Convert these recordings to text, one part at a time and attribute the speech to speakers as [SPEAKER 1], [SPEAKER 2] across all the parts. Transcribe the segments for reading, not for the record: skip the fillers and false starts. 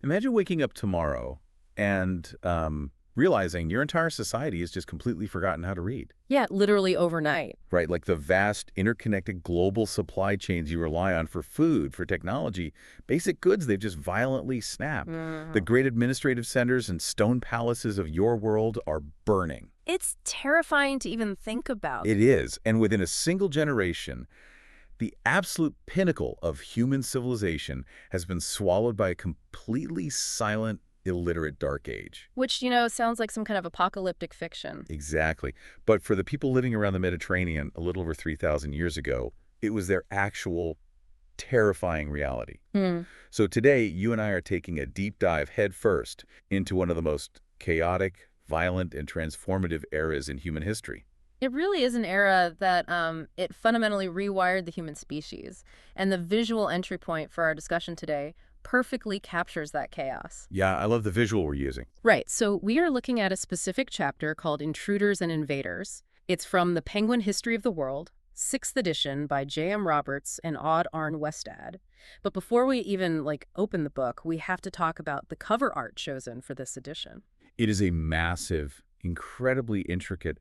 [SPEAKER 1] Imagine waking up tomorrow and realizing your entire society has just completely forgotten how to read.
[SPEAKER 2] Yeah, literally overnight.
[SPEAKER 1] Right, like the vast interconnected global supply chains you rely on for food, for technology, basic goods, they've just violently snapped. The
[SPEAKER 2] Mm.
[SPEAKER 1] great administrative centers and stone palaces of your world are burning.
[SPEAKER 2] It's terrifying to even think about.
[SPEAKER 1] It is, and within a single generation, the absolute pinnacle of human civilization has been swallowed by a completely silent, illiterate dark age.
[SPEAKER 2] Which, sounds like some kind of apocalyptic fiction.
[SPEAKER 1] Exactly. But for the people living around the Mediterranean a little over 3,000 years ago, it was their actual terrifying reality.
[SPEAKER 2] Hmm.
[SPEAKER 1] So today, you and I are taking a deep dive headfirst into one of the most chaotic, violent, and transformative eras in human history.
[SPEAKER 2] It really is an era that it fundamentally rewired the human species. And the visual entry point for our discussion today perfectly captures that chaos.
[SPEAKER 1] Yeah, I love the visual we're using.
[SPEAKER 2] Right, so we are looking at a specific chapter called Intruders and Invaders. It's from the Penguin History of the World, 6th edition by J.M. Roberts and Odd Arne Westad. But before we even, open the book, we have to talk about the cover art chosen for this edition.
[SPEAKER 1] It is a massive, incredibly intricate,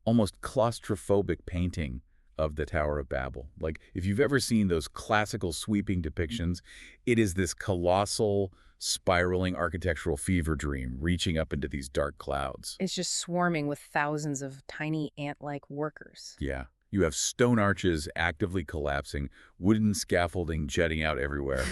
[SPEAKER 1] almost claustrophobic painting of the Tower of Babel. Like, if you've ever seen those classical sweeping depictions, it is this colossal, spiraling architectural fever dream reaching up into these dark clouds.
[SPEAKER 2] It's just swarming with thousands of tiny ant-like workers.
[SPEAKER 1] Yeah. You have stone arches actively collapsing, wooden scaffolding jutting out everywhere.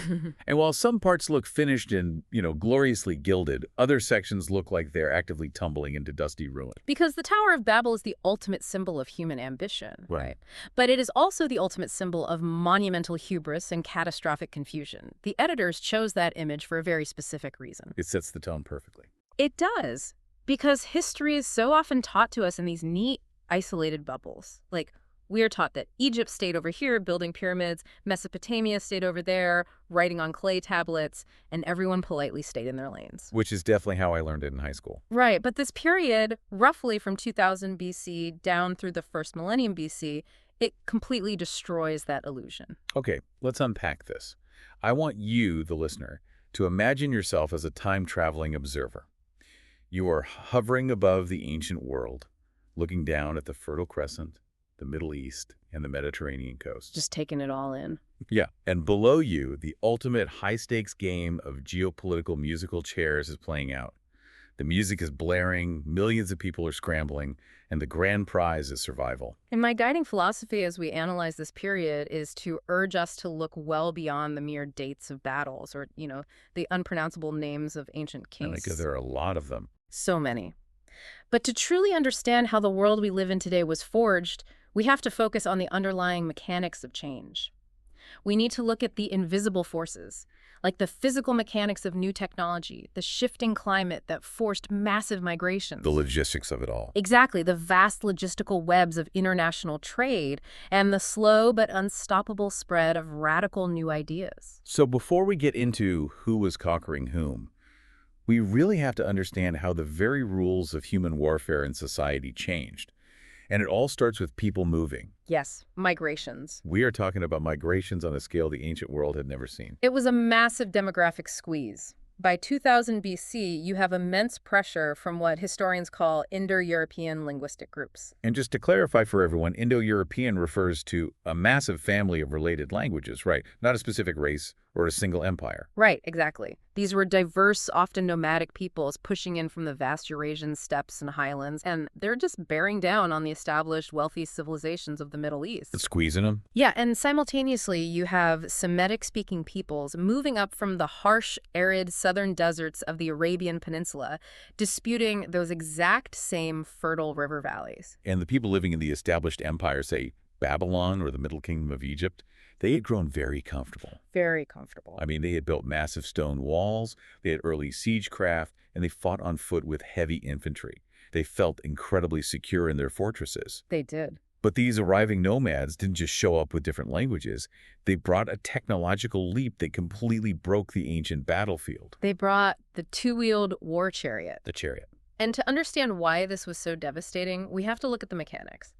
[SPEAKER 1] And while some parts look finished and, gloriously gilded, other sections look like they're actively tumbling into dusty ruin.
[SPEAKER 2] Because the Tower of Babel is the ultimate symbol of human ambition,
[SPEAKER 1] Right.
[SPEAKER 2] But it is also the ultimate symbol of monumental hubris and catastrophic confusion. The editors chose that image for a very specific reason.
[SPEAKER 1] It sets the tone perfectly.
[SPEAKER 2] It does, because history is so often taught to us in these neat, isolated bubbles. We are taught that Egypt stayed over here building pyramids, Mesopotamia stayed over there writing on clay tablets, and everyone politely stayed in their lanes.
[SPEAKER 1] Which is definitely how I learned it in high school.
[SPEAKER 2] Right, but this period, roughly from 2000 BC down through the first millennium BC, it completely destroys that illusion.
[SPEAKER 1] Okay, let's unpack this. I want you, the listener, to imagine yourself as a time-traveling observer. You are hovering above the ancient world, looking down at the Fertile Crescent, the Middle East, and the Mediterranean coast.
[SPEAKER 2] Just taking it all in.
[SPEAKER 1] Yeah, and below you, the ultimate high-stakes game of geopolitical musical chairs is playing out. The music is blaring, millions of people are scrambling, and the grand prize is survival.
[SPEAKER 2] And my guiding philosophy as we analyze this period is to urge us to look well beyond the mere dates of battles or, the unpronounceable names of ancient kings.
[SPEAKER 1] Because there are a lot of them.
[SPEAKER 2] So many. But to truly understand how the world we live in today was forged, we have to focus on the underlying mechanics of change. We need to look at the invisible forces, like the physical mechanics of new technology, the shifting climate that forced massive migrations.
[SPEAKER 1] The logistics of it all.
[SPEAKER 2] Exactly, the vast logistical webs of international trade and the slow but unstoppable spread of radical new ideas.
[SPEAKER 1] So before we get into who was conquering whom, we really have to understand how the very rules of human warfare and society changed. And it all starts with people moving.
[SPEAKER 2] Yes, migrations.
[SPEAKER 1] We are talking about migrations on a scale the ancient world had never seen.
[SPEAKER 2] It was a massive demographic squeeze. By 2000 BC, you have immense pressure from what historians call Indo-European linguistic groups.
[SPEAKER 1] And just to clarify for everyone, Indo-European refers to a massive family of related languages, right? Not a specific race or a single empire.
[SPEAKER 2] Right, exactly. These were diverse, often nomadic peoples pushing in from the vast Eurasian steppes and highlands, and they're just bearing down on the established, wealthy civilizations of the Middle East.
[SPEAKER 1] It's squeezing them?
[SPEAKER 2] Yeah, and simultaneously, you have Semitic-speaking peoples moving up from the harsh, arid southern deserts of the Arabian Peninsula, disputing those exact same fertile river valleys.
[SPEAKER 1] And the people living in the established empire, say Babylon or the Middle Kingdom of Egypt, they had grown very comfortable.
[SPEAKER 2] Very comfortable.
[SPEAKER 1] I mean, they had built massive stone walls, they had early siegecraft, and they fought on foot with heavy infantry. They felt incredibly secure in their fortresses.
[SPEAKER 2] They did.
[SPEAKER 1] But these arriving nomads didn't just show up with different languages. They brought a technological leap that completely broke the ancient battlefield.
[SPEAKER 2] They brought the two-wheeled war chariot.
[SPEAKER 1] The chariot.
[SPEAKER 2] And to understand why this was so devastating, we have to look at the mechanics.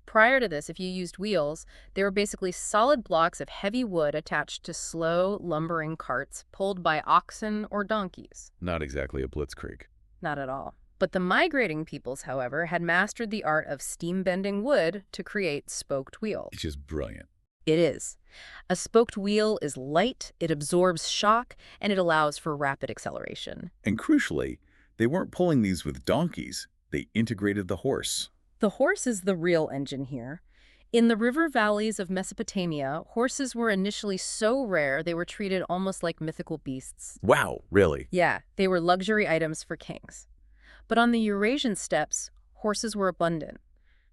[SPEAKER 2] Prior to this, if you used wheels, they were basically solid blocks of heavy wood attached to slow, lumbering carts pulled by oxen or donkeys.
[SPEAKER 1] Not exactly a blitzkrieg.
[SPEAKER 2] Not at all. But the migrating peoples, however, had mastered the art of steam-bending wood to create spoked wheels.
[SPEAKER 1] It's just brilliant.
[SPEAKER 2] It is. A spoked wheel is light, it absorbs shock, and it allows for rapid acceleration.
[SPEAKER 1] And crucially, they weren't pulling these with donkeys. They integrated the horse.
[SPEAKER 2] The horse is the real engine here. In the river valleys of Mesopotamia, horses were initially so rare they were treated almost like mythical beasts.
[SPEAKER 1] Wow, really?
[SPEAKER 2] Yeah, they were luxury items for kings. But on the Eurasian steppes, horses were abundant.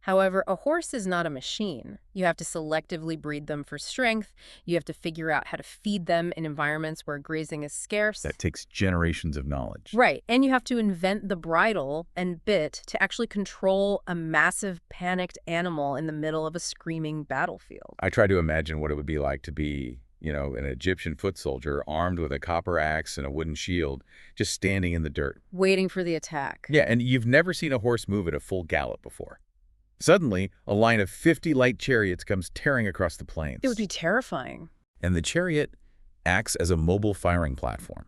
[SPEAKER 2] However, a horse is not a machine. You have to selectively breed them for strength. You have to figure out how to feed them in environments where grazing is scarce.
[SPEAKER 1] That takes generations of knowledge.
[SPEAKER 2] Right, and you have to invent the bridle and bit to actually control a massive, panicked animal in the middle of a screaming battlefield.
[SPEAKER 1] I try to imagine what it would be like to be, an Egyptian foot soldier armed with a copper axe and a wooden shield, just standing in the dirt.
[SPEAKER 2] Waiting for the attack.
[SPEAKER 1] Yeah, and you've never seen a horse move at a full gallop before. Suddenly, a line of 50 light chariots comes tearing across the plains.
[SPEAKER 2] It would be terrifying.
[SPEAKER 1] And the chariot acts as a mobile firing platform.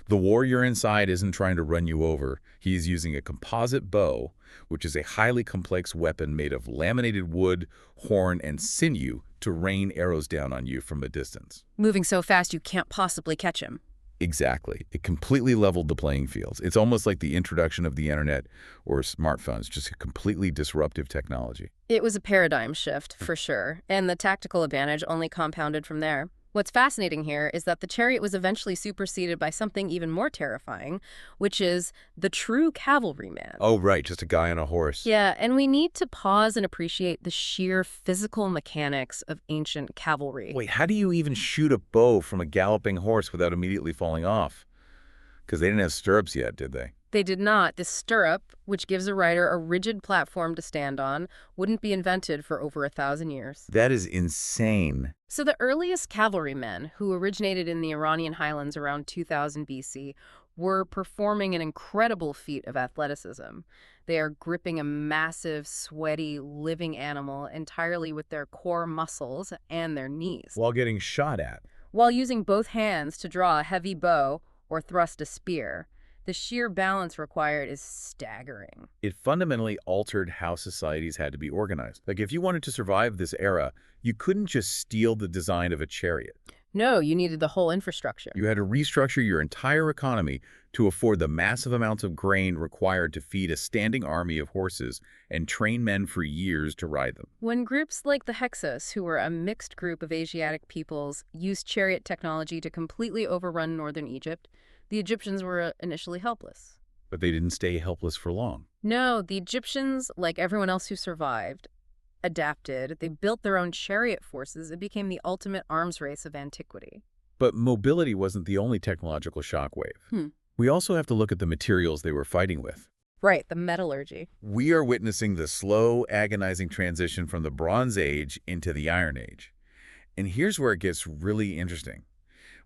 [SPEAKER 1] The warrior inside isn't trying to run you over. He's using a composite bow, which is a highly complex weapon made of laminated wood, horn, and sinew to rain arrows down on you from a distance.
[SPEAKER 2] Moving so fast you can't possibly catch him.
[SPEAKER 1] Exactly. It completely leveled the playing fields. It's almost like the introduction of the internet or smartphones, just a completely disruptive technology.
[SPEAKER 2] It was a paradigm shift, for sure, and the tactical advantage only compounded from there. What's fascinating here is that the chariot was eventually superseded by something even more terrifying, which is the true cavalryman.
[SPEAKER 1] Oh, right, just a guy on a horse.
[SPEAKER 2] Yeah, and we need to pause and appreciate the sheer physical mechanics of ancient cavalry.
[SPEAKER 1] Wait, how do you even shoot a bow from a galloping horse without immediately falling off? Because they didn't have stirrups yet, did they?
[SPEAKER 2] They did not. The stirrup, which gives a rider a rigid platform to stand on, wouldn't be invented for over 1,000 years.
[SPEAKER 1] That is insane.
[SPEAKER 2] So the earliest cavalrymen, who originated in the Iranian highlands around 2000 BC, were performing an incredible feat of athleticism. They are gripping a massive, sweaty, living animal entirely with their core muscles and their knees,
[SPEAKER 1] While getting shot at.
[SPEAKER 2] while using both hands to draw a heavy bow or thrust a spear. The sheer balance required is staggering.
[SPEAKER 1] It fundamentally altered how societies had to be organized. Like, if you wanted to survive this era, you couldn't just steal the design of a chariot.
[SPEAKER 2] No, you needed the whole infrastructure.
[SPEAKER 1] You had to restructure your entire economy to afford the massive amounts of grain required to feed a standing army of horses and train men for years to ride them.
[SPEAKER 2] When groups like the Hyksos, who were a mixed group of Asiatic peoples, used chariot technology to completely overrun northern Egypt, the Egyptians were initially helpless.
[SPEAKER 1] But they didn't stay helpless for long.
[SPEAKER 2] No, the Egyptians, like everyone else who survived, adapted. They built their own chariot forces. It became the ultimate arms race of antiquity.
[SPEAKER 1] But mobility wasn't the only technological shockwave. We also have to look at the materials they were fighting with.
[SPEAKER 2] Right, the metallurgy.
[SPEAKER 1] We are witnessing the slow, agonizing transition from the Bronze Age into the Iron Age. And here's where it gets really interesting.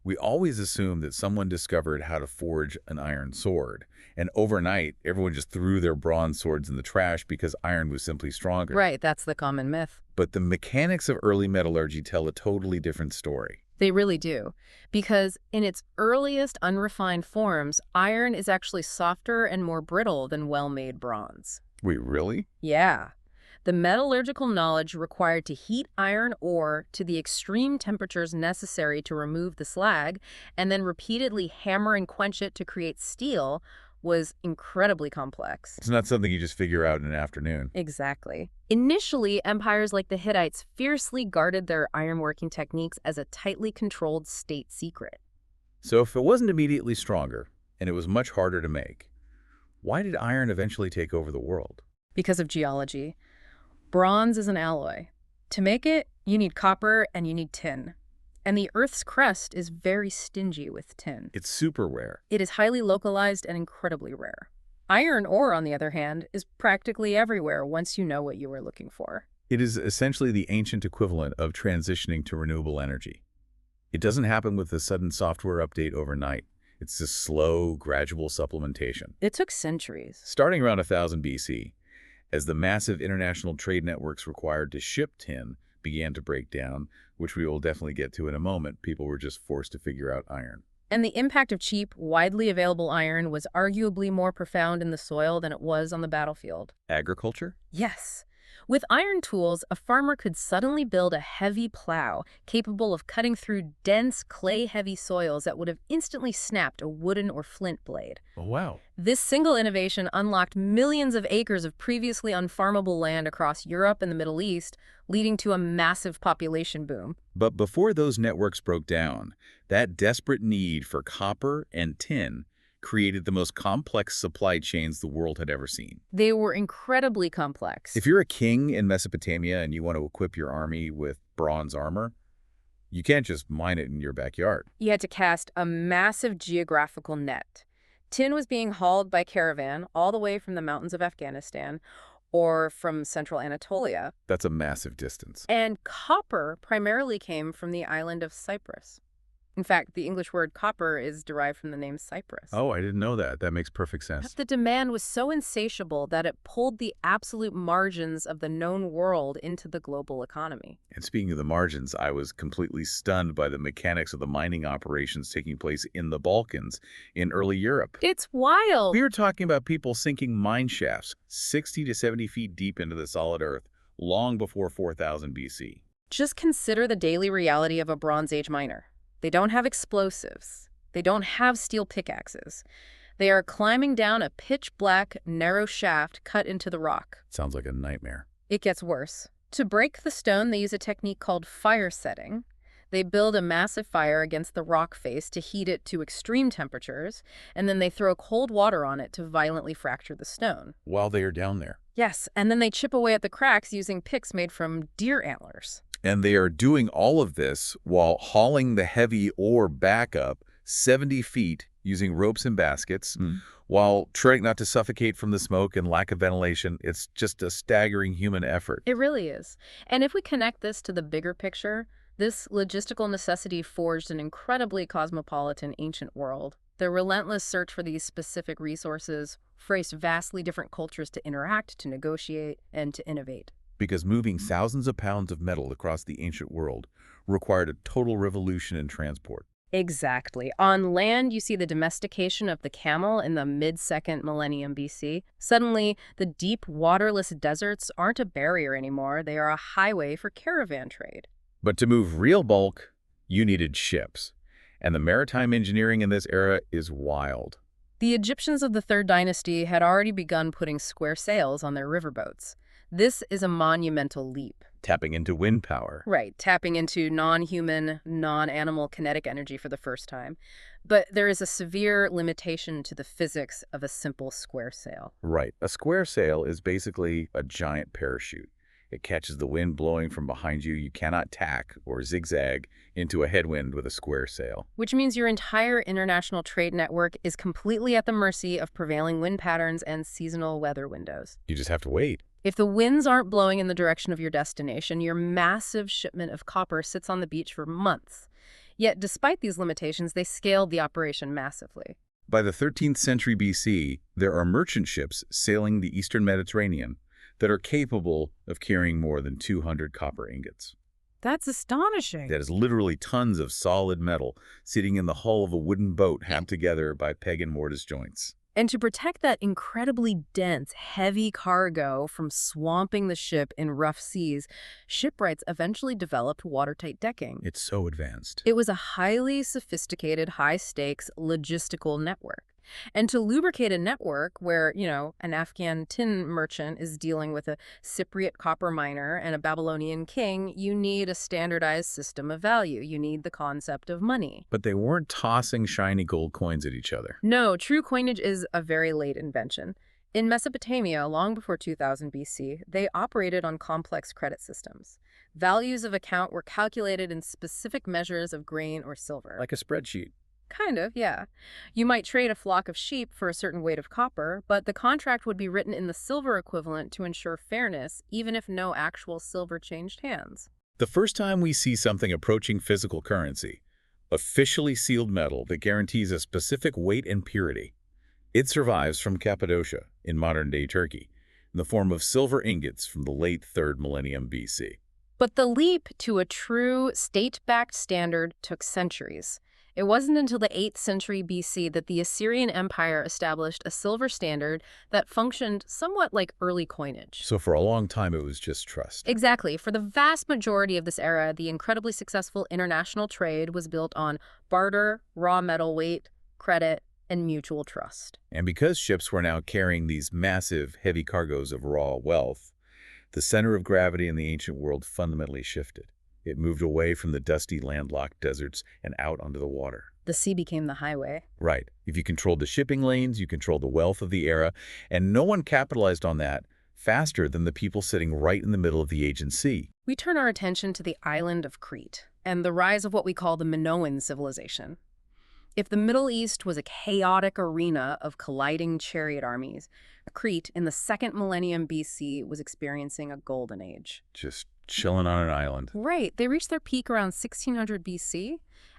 [SPEAKER 1] We always assume that someone discovered how to forge an iron sword, and overnight, everyone just threw their bronze swords in the trash because iron was simply stronger.
[SPEAKER 2] Right, that's the common myth.
[SPEAKER 1] But the mechanics of early metallurgy tell a totally different story.
[SPEAKER 2] They really do. Because in its earliest unrefined forms, iron is actually softer and more brittle than well-made bronze.
[SPEAKER 1] Wait, really?
[SPEAKER 2] Yeah. The metallurgical knowledge required to heat iron ore to the extreme temperatures necessary to remove the slag and then repeatedly hammer and quench it to create steel was incredibly complex.
[SPEAKER 1] It's not something you just figure out in an afternoon.
[SPEAKER 2] Exactly. Initially, empires like the Hittites fiercely guarded their ironworking techniques as a tightly controlled state secret.
[SPEAKER 1] So if it wasn't immediately stronger, and it was much harder to make, why did iron eventually take over the world?
[SPEAKER 2] Because of geology. Bronze is an alloy. To make it, you need copper and you need tin. And the Earth's crust is very stingy with tin.
[SPEAKER 1] It's super rare.
[SPEAKER 2] It is highly localized and incredibly rare. Iron ore, on the other hand, is practically everywhere once you know what you are looking for.
[SPEAKER 1] It is essentially the ancient equivalent of transitioning to renewable energy. It doesn't happen with a sudden software update overnight. It's a slow, gradual supplementation.
[SPEAKER 2] It took centuries.
[SPEAKER 1] Starting around 1000 BC, As the massive international trade networks required to ship tin began to break down, which we will definitely get to in a moment, people were just forced to figure out iron.
[SPEAKER 2] And the impact of cheap, widely available iron was arguably more profound in the soil than it was on the battlefield.
[SPEAKER 1] Agriculture?
[SPEAKER 2] Yes. With iron tools, a farmer could suddenly build a heavy plow capable of cutting through dense, clay-heavy soils that would have instantly snapped a wooden or flint blade.
[SPEAKER 1] Oh, wow.
[SPEAKER 2] This single innovation unlocked millions of acres of previously unfarmable land across Europe and the Middle East, leading to a massive population boom.
[SPEAKER 1] But before those networks broke down, that desperate need for copper and tin created the most complex supply chains the world had ever seen.
[SPEAKER 2] They were incredibly complex.
[SPEAKER 1] If you're a king in Mesopotamia and you want to equip your army with bronze armor, you can't just mine it in your backyard.
[SPEAKER 2] You had to cast a massive geographical net. Tin was being hauled by caravan all the way from the mountains of Afghanistan or from central Anatolia.
[SPEAKER 1] That's a massive distance.
[SPEAKER 2] And copper primarily came from the island of Cyprus. In fact, the English word copper is derived from the name Cyprus.
[SPEAKER 1] Oh, I didn't know that. That makes perfect
[SPEAKER 2] But
[SPEAKER 1] sense.
[SPEAKER 2] the demand was so insatiable that it pulled the absolute margins of the known world into the global economy.
[SPEAKER 1] And speaking of the margins, I was completely stunned by the mechanics of the mining operations taking place in the Balkans in early Europe.
[SPEAKER 2] It's wild.
[SPEAKER 1] We are talking about people sinking mine shafts 60 to 70 feet deep into the solid earth long before 4000 BC.
[SPEAKER 2] Just consider the daily reality of a Bronze Age miner. They don't have explosives. They don't have steel pickaxes. They are climbing down a pitch-black, narrow shaft cut into the rock.
[SPEAKER 1] Sounds like a nightmare.
[SPEAKER 2] It gets worse. To break the stone, they use a technique called fire setting. They build a massive fire against the rock face to heat it to extreme temperatures, and then they throw cold water on it to violently fracture the stone.
[SPEAKER 1] While they are down there.
[SPEAKER 2] Yes, and then they chip away at the cracks using picks made from deer antlers.
[SPEAKER 1] And they are doing all of this while hauling the heavy ore back up 70 feet using ropes and baskets, while trying not to suffocate from the smoke and lack of ventilation. It's just a staggering human effort.
[SPEAKER 2] It really is. And if we connect this to the bigger picture, this logistical necessity forged an incredibly cosmopolitan ancient world. Their relentless search for these specific resources forced vastly different cultures to interact, to negotiate, and to innovate.
[SPEAKER 1] Because moving thousands of pounds of metal across the ancient world required a total revolution in transport.
[SPEAKER 2] Exactly. On land, you see the domestication of the camel in the mid-2nd millennium BC. Suddenly, the deep, waterless deserts aren't a barrier anymore. They are a highway for caravan trade.
[SPEAKER 1] But to move real bulk, you needed ships. And the maritime engineering in this era is wild.
[SPEAKER 2] The Egyptians of the Third Dynasty had already begun putting square sails on their riverboats. This is a monumental leap.
[SPEAKER 1] Tapping into wind power.
[SPEAKER 2] Right, tapping into non-human, non-animal kinetic energy for the first time. But there is a severe limitation to the physics of a simple square sail.
[SPEAKER 1] Right. A square sail is basically a giant parachute. It catches the wind blowing from behind you. You cannot tack or zigzag into a headwind with a square sail.
[SPEAKER 2] Which means your entire international trade network is completely at the mercy of prevailing wind patterns and seasonal weather windows.
[SPEAKER 1] You just have to wait.
[SPEAKER 2] If the winds aren't blowing in the direction of your destination, your massive shipment of copper sits on the beach for months. Yet, despite these limitations, they scaled the operation massively.
[SPEAKER 1] By the 13th century BC, there are merchant ships sailing the eastern Mediterranean that are capable of carrying more than 200 copper ingots.
[SPEAKER 2] That's astonishing.
[SPEAKER 1] That is literally tons of solid metal sitting in the hull of a wooden boat hammed together by peg and mortise joints.
[SPEAKER 2] And to protect that incredibly dense, heavy cargo from swamping the ship in rough seas, shipwrights eventually developed watertight decking.
[SPEAKER 1] It's so advanced.
[SPEAKER 2] It was a highly sophisticated, high-stakes logistical network. And to lubricate a network where, an Afghan tin merchant is dealing with a Cypriot copper miner and a Babylonian king, you need a standardized system of value. You need the concept of money.
[SPEAKER 1] But they weren't tossing shiny gold coins at each other.
[SPEAKER 2] No, true coinage is a very late invention. In Mesopotamia, long before 2000 BC, they operated on complex credit systems. Values of account were calculated in specific measures of grain or silver.
[SPEAKER 1] Like a spreadsheet.
[SPEAKER 2] Kind of, yeah. You might trade a flock of sheep for a certain weight of copper, but the contract would be written in the silver equivalent to ensure fairness, even if no actual silver changed hands.
[SPEAKER 1] The first time we see something approaching physical currency, officially sealed metal that guarantees a specific weight and purity, it survives from Cappadocia in modern-day Turkey. in the form of silver ingots from the late 3rd millennium BC.
[SPEAKER 2] But the leap to a true state-backed standard took centuries. It wasn't until the 8th century BC that the Assyrian Empire established a silver standard that functioned somewhat like early coinage.
[SPEAKER 1] So for a long time, it was just trust.
[SPEAKER 2] Exactly. For the vast majority of this era, the incredibly successful international trade was built on barter, raw metal weight, credit, and mutual trust.
[SPEAKER 1] And because ships were now carrying these massive, heavy cargoes of raw wealth, the center of gravity in the ancient world fundamentally shifted. It moved away from the dusty, landlocked deserts and out onto the water.
[SPEAKER 2] The sea became the highway.
[SPEAKER 1] Right. If you controlled the shipping lanes, you controlled the wealth of the era, and no one capitalized on that faster than the people sitting right in the middle of the Aegean Sea.
[SPEAKER 2] We turn our attention to the island of Crete and the rise of what we call the Minoan civilization. If the Middle East was a chaotic arena of colliding chariot armies, Crete in the 2nd millennium BC was experiencing a golden age.
[SPEAKER 1] Just chilling on an island.
[SPEAKER 2] Right. They reached their peak around 1600 BC,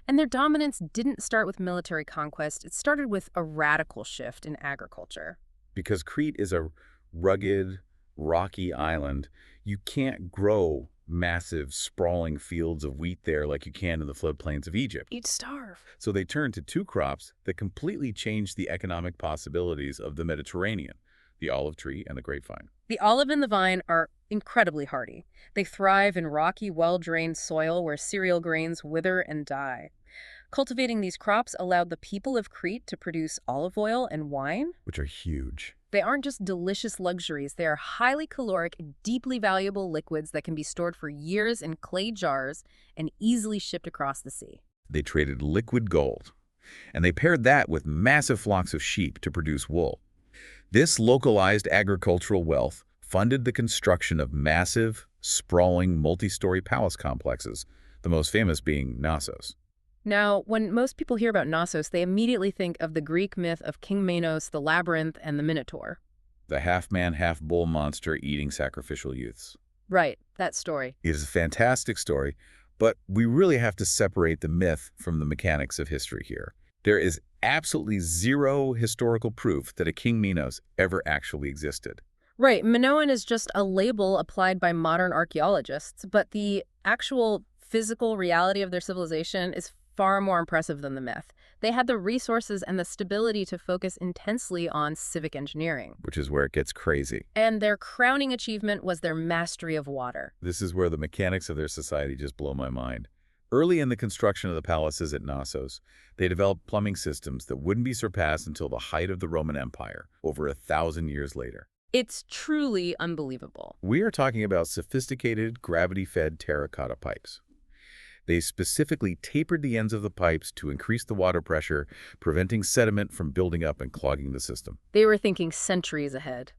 [SPEAKER 2] and their dominance didn't start with military conquest. It started with a radical shift in agriculture.
[SPEAKER 1] Because Crete is a rugged, rocky island, you can't grow massive, sprawling fields of wheat there like you can in the floodplains of Egypt.
[SPEAKER 2] You'd starve.
[SPEAKER 1] So they turned to two crops that completely changed the economic possibilities of the Mediterranean: the olive tree and the grapevine.
[SPEAKER 2] The olive and the vine are incredibly hardy. They thrive in rocky, well-drained soil where cereal grains wither and die. Cultivating these crops allowed the people of Crete to produce olive oil and wine.
[SPEAKER 1] Which are huge.
[SPEAKER 2] They aren't just delicious luxuries. They are highly caloric, deeply valuable liquids that can be stored for years in clay jars and easily shipped across the sea.
[SPEAKER 1] They traded liquid gold, and they paired that with massive flocks of sheep to produce wool. This localized agricultural wealth funded the construction of massive, sprawling, multi-story palace complexes, the most famous being Knossos.
[SPEAKER 2] Now, when most people hear about Knossos, they immediately think of the Greek myth of King Minos, the labyrinth, and the Minotaur.
[SPEAKER 1] The half-man, half-bull monster eating sacrificial youths.
[SPEAKER 2] Right, that story.
[SPEAKER 1] It is a fantastic story, but we really have to separate the myth from the mechanics of history here. There is absolutely zero historical proof that a King Minos ever actually existed.
[SPEAKER 2] Right, Minoan is just a label applied by modern archaeologists, but the actual physical reality of their civilization is far more impressive than the myth. They had the resources and the stability to focus intensely on civic engineering.
[SPEAKER 1] Which is where it gets crazy.
[SPEAKER 2] And their crowning achievement was their mastery of water.
[SPEAKER 1] This is where the mechanics of their society just blow my mind. Early in the construction of the palaces at Knossos, they developed plumbing systems that wouldn't be surpassed until the height of the Roman Empire, over 1,000 years later.
[SPEAKER 2] It's truly unbelievable.
[SPEAKER 1] We are talking about sophisticated, gravity-fed terracotta pipes. They specifically tapered the ends of the pipes to increase the water pressure, preventing sediment from building up and clogging the system.
[SPEAKER 2] They were thinking centuries ahead.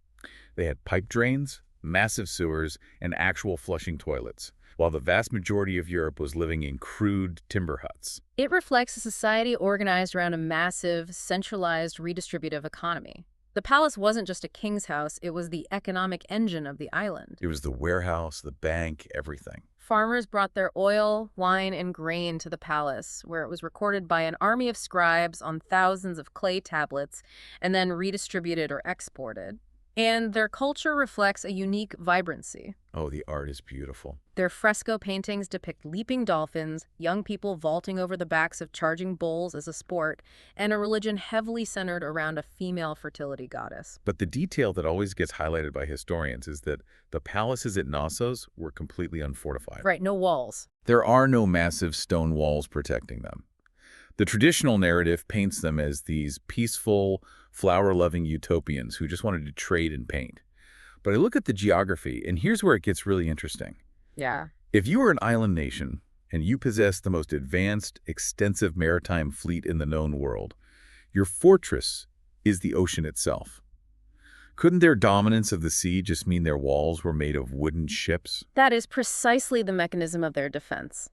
[SPEAKER 1] They had pipe drains, massive sewers, and actual flushing toilets, while the vast majority of Europe was living in crude timber huts.
[SPEAKER 2] It reflects a society organized around a massive, centralized, redistributive economy. The palace wasn't just a king's house, it was the economic engine of the island.
[SPEAKER 1] It was the warehouse, the bank, everything.
[SPEAKER 2] Farmers brought their oil, wine, and grain to the palace, where it was recorded by an army of scribes on thousands of clay tablets and then redistributed or exported. And their culture reflects a unique vibrancy.
[SPEAKER 1] Oh, the art is beautiful.
[SPEAKER 2] Their fresco paintings depict leaping dolphins, young people vaulting over the backs of charging bulls as a sport, and a religion heavily centered around a female fertility goddess.
[SPEAKER 1] But the detail that always gets highlighted by historians is that the palaces at Knossos were completely unfortified.
[SPEAKER 2] Right, no walls.
[SPEAKER 1] There are no massive stone walls protecting them. The traditional narrative paints them as these peaceful, flower-loving utopians who just wanted to trade and paint. But I look at the geography, and here's where it gets really interesting.
[SPEAKER 2] Yeah.
[SPEAKER 1] If you were an island nation and you possess the most advanced, extensive maritime fleet in the known world, your fortress is the ocean itself. Couldn't their dominance of the sea just mean their walls were made of wooden ships?
[SPEAKER 2] That is precisely the mechanism of their defense.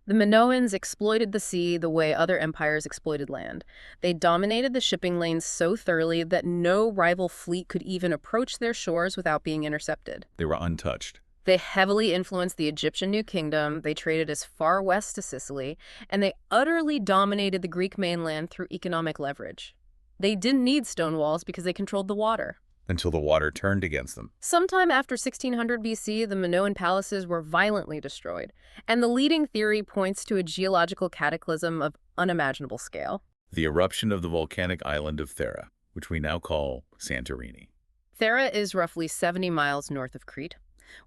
[SPEAKER 2] The Minoans exploited the sea the way other empires exploited land. They dominated the shipping lanes so thoroughly that no rival fleet could even approach their shores without being intercepted.
[SPEAKER 1] They were untouched.
[SPEAKER 2] They heavily influenced the Egyptian New Kingdom, they traded as far west as Sicily, and they utterly dominated the Greek mainland through economic leverage. They didn't need stone walls because they controlled the water.
[SPEAKER 1] until the water turned against them.
[SPEAKER 2] Sometime after 1600 BC, the Minoan palaces were violently destroyed, and the leading theory points to a geological cataclysm of unimaginable scale.
[SPEAKER 1] The eruption of the volcanic island of Thera, which we now call Santorini.
[SPEAKER 2] Thera is roughly 70 miles north of Crete.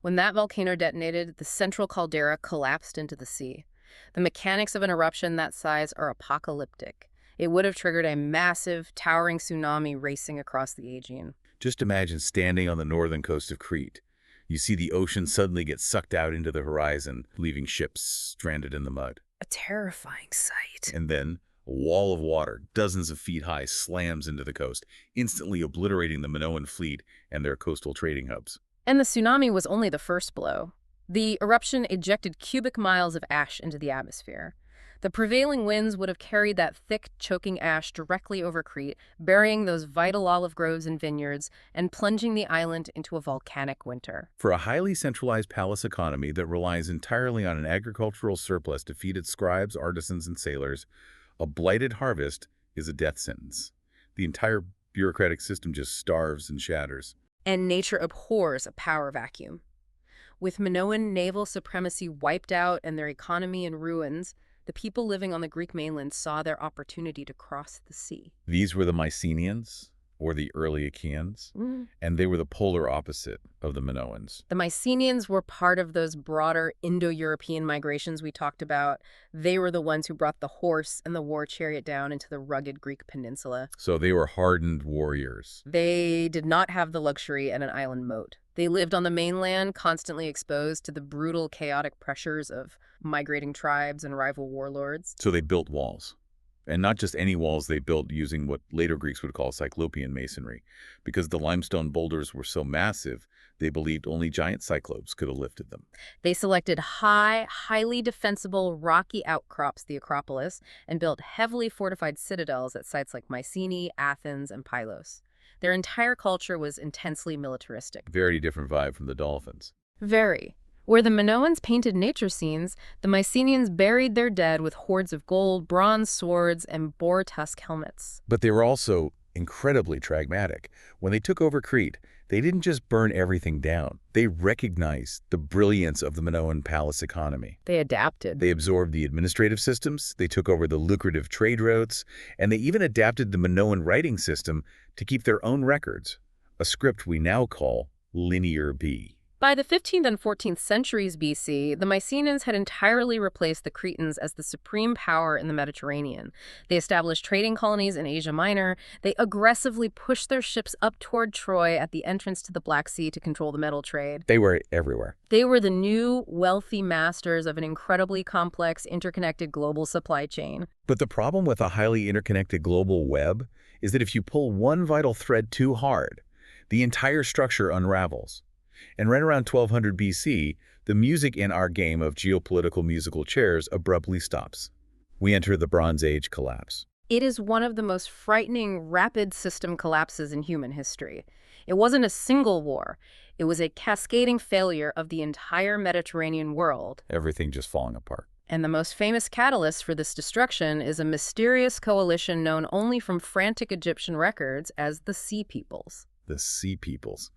[SPEAKER 2] When that volcano detonated, the central caldera collapsed into the sea. The mechanics of an eruption that size are apocalyptic. It would have triggered a massive, towering tsunami racing across the Aegean.
[SPEAKER 1] Just imagine standing on the northern coast of Crete. You see the ocean suddenly get sucked out into the horizon, leaving ships stranded in the mud.
[SPEAKER 2] A terrifying sight.
[SPEAKER 1] And then a wall of water, dozens of feet high, slams into the coast, instantly obliterating the Minoan fleet and their coastal trading hubs.
[SPEAKER 2] And the tsunami was only the first blow. The eruption ejected cubic miles of ash into the atmosphere. The prevailing winds would have carried that thick, choking ash directly over Crete, burying those vital olive groves and vineyards, and plunging the island into a volcanic winter.
[SPEAKER 1] For a highly centralized palace economy that relies entirely on an agricultural surplus to feed its scribes, artisans, and sailors, a blighted harvest is a death sentence. The entire bureaucratic system just starves and shatters.
[SPEAKER 2] And nature abhors a power vacuum. With Minoan naval supremacy wiped out and their economy in ruins, the people living on the Greek mainland saw their opportunity to cross the sea.
[SPEAKER 1] These were the Mycenaeans, or the early Achaeans, and they were the polar opposite of the Minoans.
[SPEAKER 2] The Mycenaeans were part of those broader Indo-European migrations we talked about. They were the ones who brought the horse and the war chariot down into the rugged Greek peninsula.
[SPEAKER 1] So they were hardened warriors.
[SPEAKER 2] They did not have the luxury and an island moat. They lived on the mainland, constantly exposed to the brutal, chaotic pressures of migrating tribes and rival warlords.
[SPEAKER 1] So they built walls. And not just any walls, they built using what later Greeks would call Cyclopean masonry. Because the limestone boulders were so massive, they believed only giant cyclopes could have lifted them.
[SPEAKER 2] They selected highly defensible, rocky outcrops, the Acropolis, and built heavily fortified citadels at sites like Mycenae, Athens, and Pylos. Their entire culture was intensely militaristic.
[SPEAKER 1] Very different vibe from the Dolphins.
[SPEAKER 2] Very. Where the Minoans painted nature scenes, the Mycenaeans buried their dead with hoards of gold, bronze swords, and boar tusk helmets.
[SPEAKER 1] But they were also incredibly pragmatic. When they took over Crete, they didn't just burn everything down. They recognized the brilliance of the Minoan palace economy.
[SPEAKER 2] They adapted.
[SPEAKER 1] They absorbed the administrative systems, they took over the lucrative trade routes, and they even adapted the Minoan writing system to keep their own records, a script we now call Linear B.
[SPEAKER 2] By the 15th and 14th centuries BC, the Mycenaeans had entirely replaced the Cretans as the supreme power in the Mediterranean. They established trading colonies in Asia Minor. They aggressively pushed their ships up toward Troy at the entrance to the Black Sea to control the metal trade.
[SPEAKER 1] They were everywhere.
[SPEAKER 2] They were the new, wealthy masters of an incredibly complex, interconnected global supply chain.
[SPEAKER 1] But the problem with a highly interconnected global web is that if you pull one vital thread too hard, the entire structure unravels. And right around 1200 BC, the music in our game of geopolitical musical chairs abruptly stops. We enter the Bronze Age collapse.
[SPEAKER 2] It is one of the most frightening, rapid system collapses in human history. It wasn't a single war. It was a cascading failure of the entire Mediterranean world.
[SPEAKER 1] Everything just falling apart.
[SPEAKER 2] And the most famous catalyst for this destruction is a mysterious coalition known only from frantic Egyptian records as the Sea Peoples.
[SPEAKER 1] The Sea Peoples.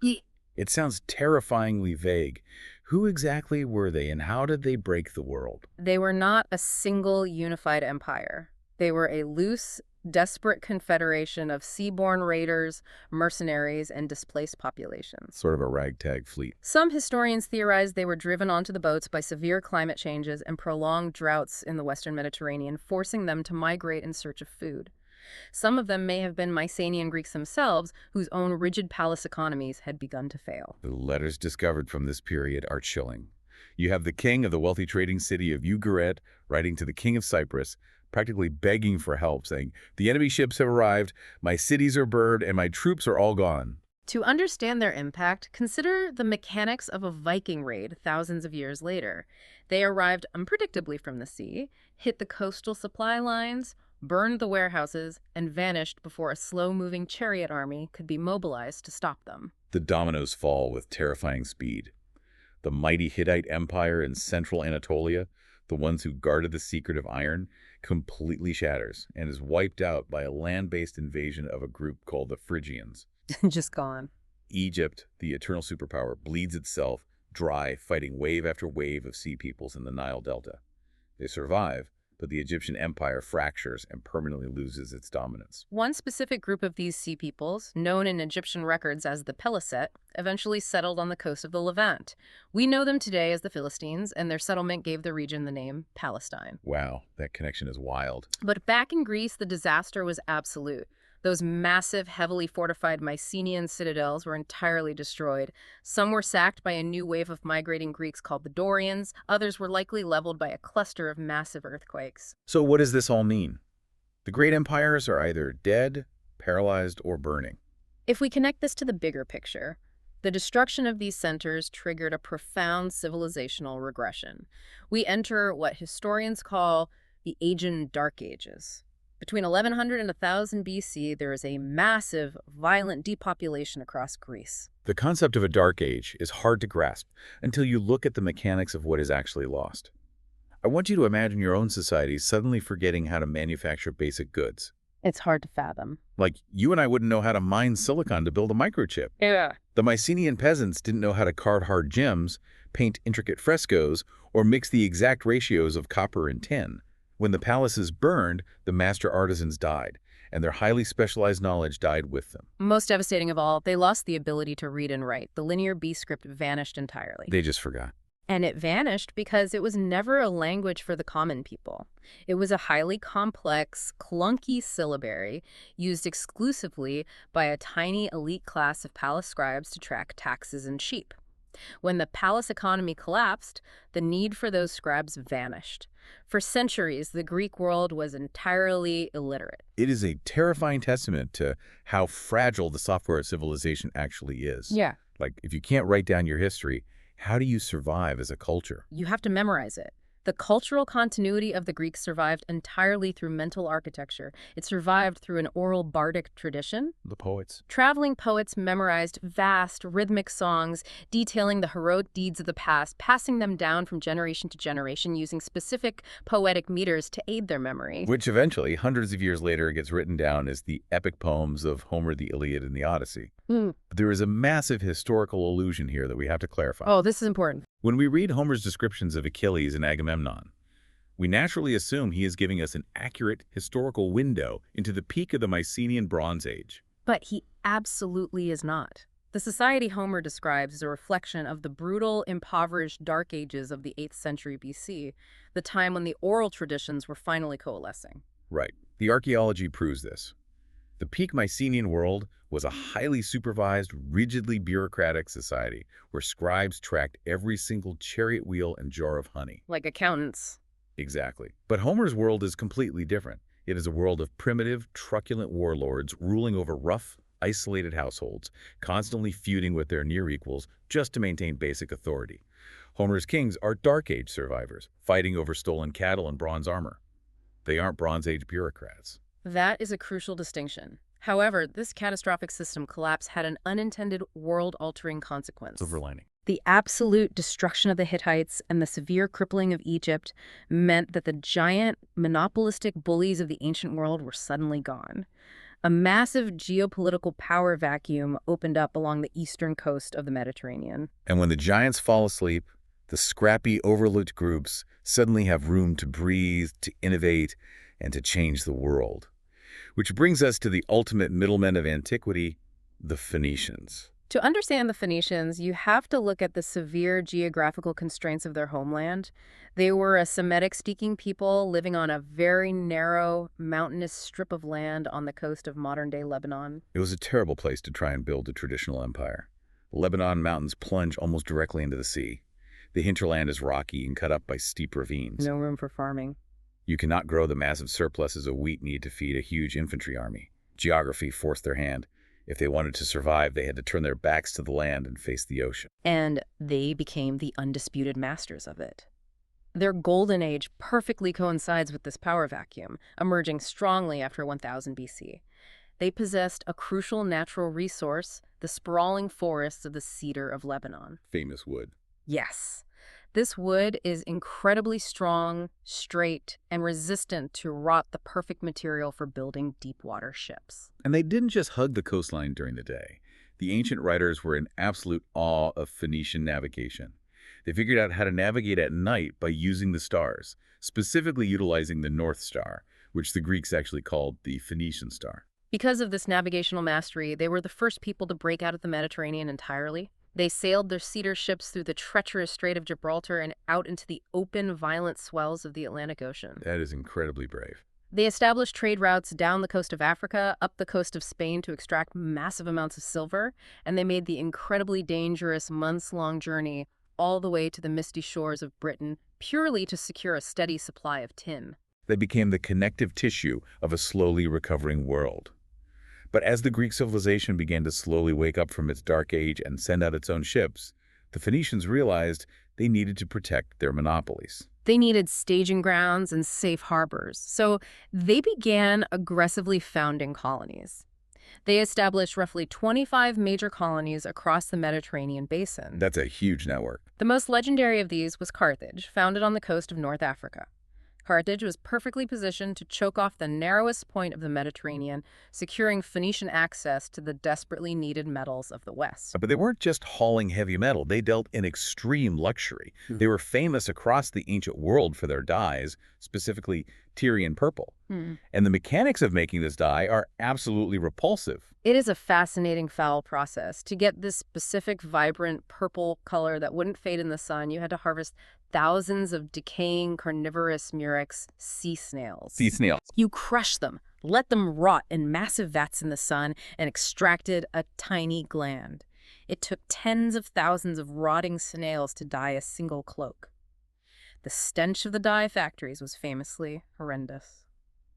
[SPEAKER 1] It sounds terrifyingly vague. Who exactly were they, and how did they break the world?
[SPEAKER 2] They were not a single unified empire. They were a loose, desperate confederation of seaborne raiders, mercenaries, and displaced populations.
[SPEAKER 1] Sort of a ragtag fleet.
[SPEAKER 2] Some historians theorize they were driven onto the boats by severe climate changes and prolonged droughts in the Western Mediterranean, forcing them to migrate in search of food. Some of them may have been Mycenaean Greeks themselves, whose own rigid palace economies had begun to fail.
[SPEAKER 1] The letters discovered from this period are chilling. You have the king of the wealthy trading city of Ugarit writing to the king of Cyprus, practically begging for help, saying, "The enemy ships have arrived, my cities are burned, and my troops are all gone."
[SPEAKER 2] To understand their impact, consider the mechanics of a Viking raid thousands of years later. They arrived unpredictably from the sea, hit the coastal supply lines, burned the warehouses, and vanished before a slow-moving chariot army could be mobilized to stop them.
[SPEAKER 1] The dominoes fall with terrifying speed. The mighty Hittite Empire in central Anatolia, the ones who guarded the secret of iron, completely shatters and is wiped out by a land-based invasion of a group called the Phrygians.
[SPEAKER 2] Just gone.
[SPEAKER 1] Egypt, the eternal superpower, bleeds itself dry, fighting wave after wave of sea peoples in the Nile Delta. They survive, but the Egyptian empire fractures and permanently loses its dominance.
[SPEAKER 2] One specific group of these sea peoples, known in Egyptian records as the Peliset, eventually settled on the coast of the Levant. We know them today as the Philistines, and their settlement gave the region the name Palestine.
[SPEAKER 1] Wow, that connection is wild.
[SPEAKER 2] But back in Greece, the disaster was absolute. Those massive, heavily fortified Mycenaean citadels were entirely destroyed. Some were sacked by a new wave of migrating Greeks called the Dorians. Others were likely leveled by a cluster of massive earthquakes.
[SPEAKER 1] So what does this all mean? The great empires are either dead, paralyzed, or burning.
[SPEAKER 2] If we connect this to the bigger picture, the destruction of these centers triggered a profound civilizational regression. We enter what historians call the Aegean Dark Ages. Between 1100 and 1000 BC, there is a massive, violent depopulation across Greece.
[SPEAKER 1] The concept of a dark age is hard to grasp until you look at the mechanics of what is actually lost. I want you to imagine your own society suddenly forgetting how to manufacture basic goods.
[SPEAKER 2] It's hard to fathom.
[SPEAKER 1] Like, you and I wouldn't know how to mine silicon to build a microchip.
[SPEAKER 2] Yeah.
[SPEAKER 1] The Mycenaean peasants didn't know how to card hard gems, paint intricate frescoes, or mix the exact ratios of copper and tin. When the palaces burned, the master artisans died, and their highly specialized knowledge died with them.
[SPEAKER 2] Most devastating of all, they lost the ability to read and write. The linear B script vanished entirely.
[SPEAKER 1] They just forgot.
[SPEAKER 2] And it vanished because it was never a language for the common people. It was a highly complex, clunky syllabary used exclusively by a tiny elite class of palace scribes to track taxes and sheep. When the palace economy collapsed, the need for those scribes vanished. For centuries, the Greek world was entirely illiterate.
[SPEAKER 1] It is a terrifying testament to how fragile the software civilization actually is.
[SPEAKER 2] Yeah.
[SPEAKER 1] Like, if you can't write down your history, how do you survive as a culture?
[SPEAKER 2] You have to memorize it. The cultural continuity of the Greeks survived entirely through mental architecture. It survived through an oral bardic tradition.
[SPEAKER 1] The poets.
[SPEAKER 2] Traveling poets memorized vast, rhythmic songs detailing the heroic deeds of the past, passing them down from generation to generation using specific poetic meters to aid their memory.
[SPEAKER 1] Which eventually, hundreds of years later, gets written down as the epic poems of Homer, the Iliad, and the Odyssey. But there is a massive historical illusion here that we have to clarify.
[SPEAKER 2] Oh, this is important.
[SPEAKER 1] When we read Homer's descriptions of Achilles and Agamemnon, we naturally assume he is giving us an accurate historical window into the peak of the Mycenaean Bronze Age.
[SPEAKER 2] But he absolutely is not. The society Homer describes is a reflection of the brutal, impoverished Dark Ages of the 8th century BC, the time when the oral traditions were finally coalescing.
[SPEAKER 1] Right. The archaeology proves this. The peak Mycenaean world was a highly supervised, rigidly bureaucratic society where scribes tracked every single chariot wheel and jar of honey.
[SPEAKER 2] Like accountants.
[SPEAKER 1] Exactly. But Homer's world is completely different. It is a world of primitive, truculent warlords ruling over rough, isolated households, constantly feuding with their near equals just to maintain basic authority. Homer's kings are Dark Age survivors, fighting over stolen cattle and bronze armor. They aren't Bronze Age bureaucrats.
[SPEAKER 2] That is a crucial distinction. However, this catastrophic system collapse had an unintended world-altering consequence.
[SPEAKER 1] Silver lining.
[SPEAKER 2] The absolute destruction of the Hittites and the severe crippling of Egypt meant that the giant, monopolistic bullies of the ancient world were suddenly gone. A massive geopolitical power vacuum opened up along the eastern coast of the Mediterranean.
[SPEAKER 1] And when the giants fall asleep, the scrappy, overlooked groups suddenly have room to breathe, to innovate, and to change the world. Which brings us to the ultimate middlemen of antiquity, the Phoenicians.
[SPEAKER 2] To understand the Phoenicians, you have to look at the severe geographical constraints of their homeland. They were a Semitic-speaking people living on a very narrow, mountainous strip of land on the coast of modern-day Lebanon.
[SPEAKER 1] It was a terrible place to try and build a traditional empire. The Lebanon mountains plunge almost directly into the sea. The hinterland is rocky and cut up by steep ravines.
[SPEAKER 2] No room for farming.
[SPEAKER 1] You cannot grow the massive surpluses of wheat needed to feed a huge infantry army. Geography forced their hand. If they wanted to survive, they had to turn their backs to the land and face the ocean.
[SPEAKER 2] And they became the undisputed masters of it. Their golden age perfectly coincides with this power vacuum, emerging strongly after 1000 BC. They possessed a crucial natural resource, the sprawling forests of the cedar of Lebanon.
[SPEAKER 1] Famous wood.
[SPEAKER 2] Yes. This wood is incredibly strong, straight, and resistant to rot, the perfect material for building deep water ships.
[SPEAKER 1] And they didn't just hug the coastline during the day. The ancient writers were in absolute awe of Phoenician navigation. They figured out how to navigate at night by using the stars, specifically utilizing the North Star, which the Greeks actually called the Phoenician star.
[SPEAKER 2] Because of this navigational mastery, they were the first people to break out of the Mediterranean entirely. They sailed their cedar ships through the treacherous Strait of Gibraltar and out into the open, violent swells of the Atlantic Ocean.
[SPEAKER 1] That is incredibly brave.
[SPEAKER 2] They established trade routes down the coast of Africa, up the coast of Spain to extract massive amounts of silver, and they made the incredibly dangerous months-long journey all the way to the misty shores of Britain, purely to secure a steady supply of tin.
[SPEAKER 1] They became the connective tissue of a slowly recovering world. But as the Greek civilization began to slowly wake up from its dark age and send out its own ships, the Phoenicians realized they needed to protect their monopolies.
[SPEAKER 2] They needed staging grounds and safe harbors, so they began aggressively founding colonies. They established roughly 25 major colonies across the Mediterranean basin.
[SPEAKER 1] That's a huge network.
[SPEAKER 2] The most legendary of these was Carthage, founded on the coast of North Africa. Carthage was perfectly positioned to choke off the narrowest point of the Mediterranean, securing Phoenician access to the desperately needed metals of the West.
[SPEAKER 1] But they weren't just hauling heavy metal. They dealt in extreme luxury. They were famous across the ancient world for their dyes, specifically Tyrian purple. And the mechanics of making this dye are absolutely repulsive.
[SPEAKER 2] It is a fascinating foul process. To get this specific, vibrant purple color that wouldn't fade in the sun, you had to harvest thousands of decaying carnivorous murex sea snails.
[SPEAKER 1] Sea snails.
[SPEAKER 2] You crush them, let them rot in massive vats in the sun, and extracted a tiny gland. It took tens of thousands of rotting snails to dye a single cloak. The stench of the dye factories was famously horrendous.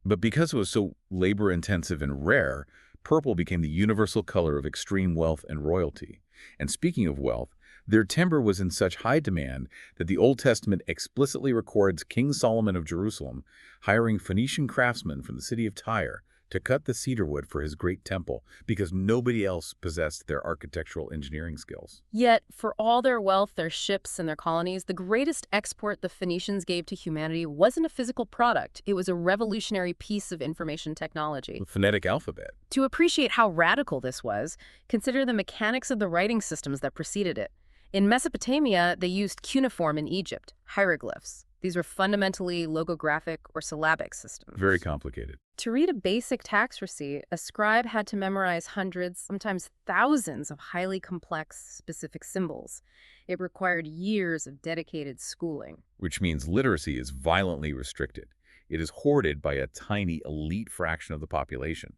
[SPEAKER 1] But because it was so labor-intensive and rare, purple became the universal color of extreme wealth and royalty. And speaking of wealth, their timber was in such high demand that the Old Testament explicitly records King Solomon of Jerusalem hiring Phoenician craftsmen from the city of Tyre to cut the cedar wood for his great temple because nobody else possessed their architectural engineering skills.
[SPEAKER 2] Yet, for all their wealth, their ships, and their colonies, the greatest export the Phoenicians gave to humanity wasn't a physical product. It was a revolutionary piece of information technology.
[SPEAKER 1] The phonetic alphabet.
[SPEAKER 2] To appreciate how radical this was, consider the mechanics of the writing systems that preceded it. In Mesopotamia, they used cuneiform. In Egypt, hieroglyphs. These were fundamentally logographic or syllabic systems.
[SPEAKER 1] Very complicated.
[SPEAKER 2] To read a basic tax receipt, a scribe had to memorize hundreds, sometimes thousands of highly complex, specific symbols. It required years of dedicated schooling.
[SPEAKER 1] Which means literacy is violently restricted. It is hoarded by a tiny elite fraction of the population.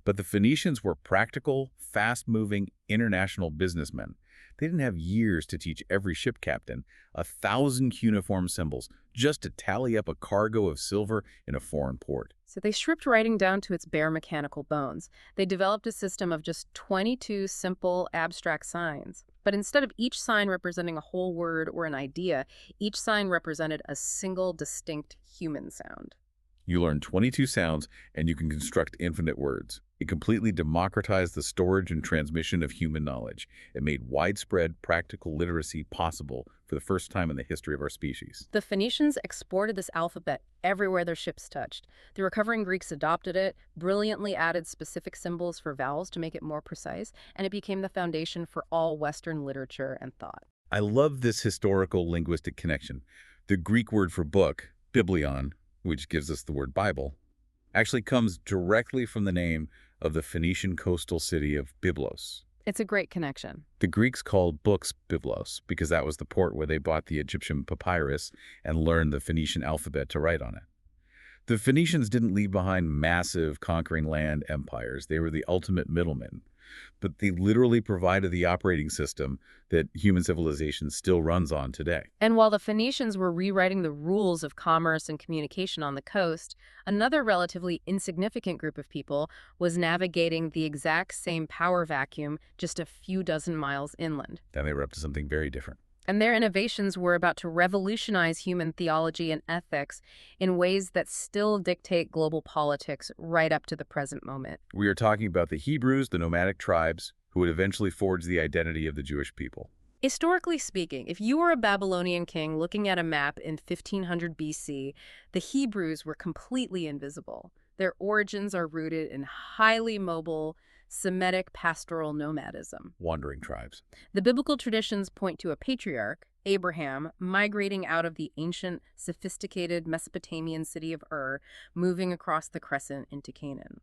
[SPEAKER 1] But the Phoenicians were practical, fast-moving, international businessmen. They didn't have years to teach every ship captain 1,000 cuneiform symbols just to tally up a cargo of silver in a foreign port.
[SPEAKER 2] So they stripped writing down to its bare mechanical bones. They developed a system of just 22 simple, abstract signs. But instead of each sign representing a whole word or an idea, each sign represented a single, distinct human sound.
[SPEAKER 1] You learn 22 sounds, and you can construct infinite words. It completely democratized the storage and transmission of human knowledge. It made widespread practical literacy possible for the first time in the history of our species.
[SPEAKER 2] The Phoenicians exported this alphabet everywhere their ships touched. The recovering Greeks adopted it, brilliantly added specific symbols for vowels to make it more precise, and it became the foundation for all Western literature and thought.
[SPEAKER 1] I love this historical linguistic connection. The Greek word for book, biblion, which gives us the word Bible, actually comes directly from the name of the Phoenician coastal city of Byblos.
[SPEAKER 2] It's a great connection.
[SPEAKER 1] The Greeks called books Byblos because that was the port where they bought the Egyptian papyrus and learned the Phoenician alphabet to write on it. The Phoenicians didn't leave behind massive conquering land empires. They were the ultimate middlemen. But they literally provided the operating system that human civilization still runs on today.
[SPEAKER 2] And while the Phoenicians were rewriting the rules of commerce and communication on the coast, another relatively insignificant group of people was navigating the exact same power vacuum just a few dozen miles inland.
[SPEAKER 1] Then they were up to something very different.
[SPEAKER 2] And their innovations were about to revolutionize human theology and ethics in ways that still dictate global politics right up to the present moment.
[SPEAKER 1] We are talking about the Hebrews, the nomadic tribes, who would eventually forge the identity of the Jewish people.
[SPEAKER 2] Historically speaking, if you were a Babylonian king looking at a map in 1500 BC, the Hebrews were completely invisible. Their origins are rooted in highly mobile, Semitic pastoral nomadism.
[SPEAKER 1] Wandering tribes.
[SPEAKER 2] The biblical traditions point to a patriarch, Abraham, migrating out of the ancient, sophisticated Mesopotamian city of Ur, moving across the crescent into Canaan.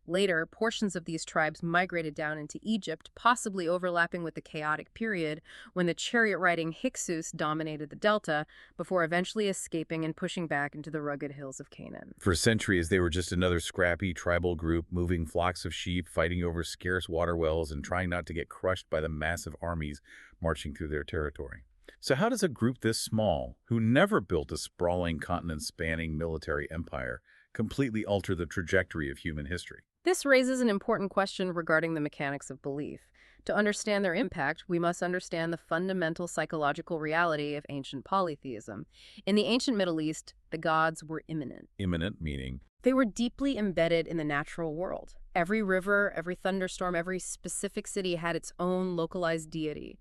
[SPEAKER 2] Later, portions of these tribes migrated down into Egypt, possibly overlapping with the chaotic period when the chariot-riding Hyksos dominated the delta, before eventually escaping and pushing back into the rugged hills of Canaan.
[SPEAKER 1] For centuries, they were just another scrappy tribal group moving flocks of sheep, fighting over scarce water wells, and trying not to get crushed by the massive armies marching through their territory. So how does a group this small, who never built a sprawling continent-spanning military empire, completely alter the trajectory of human history?
[SPEAKER 2] This raises an important question regarding the mechanics of belief. To understand their impact, we must understand the fundamental psychological reality of ancient polytheism. In the ancient Middle East, the gods were immanent.
[SPEAKER 1] Imminent meaning?
[SPEAKER 2] They were deeply embedded in the natural world. Every river, every thunderstorm, every specific city had its own localized deity.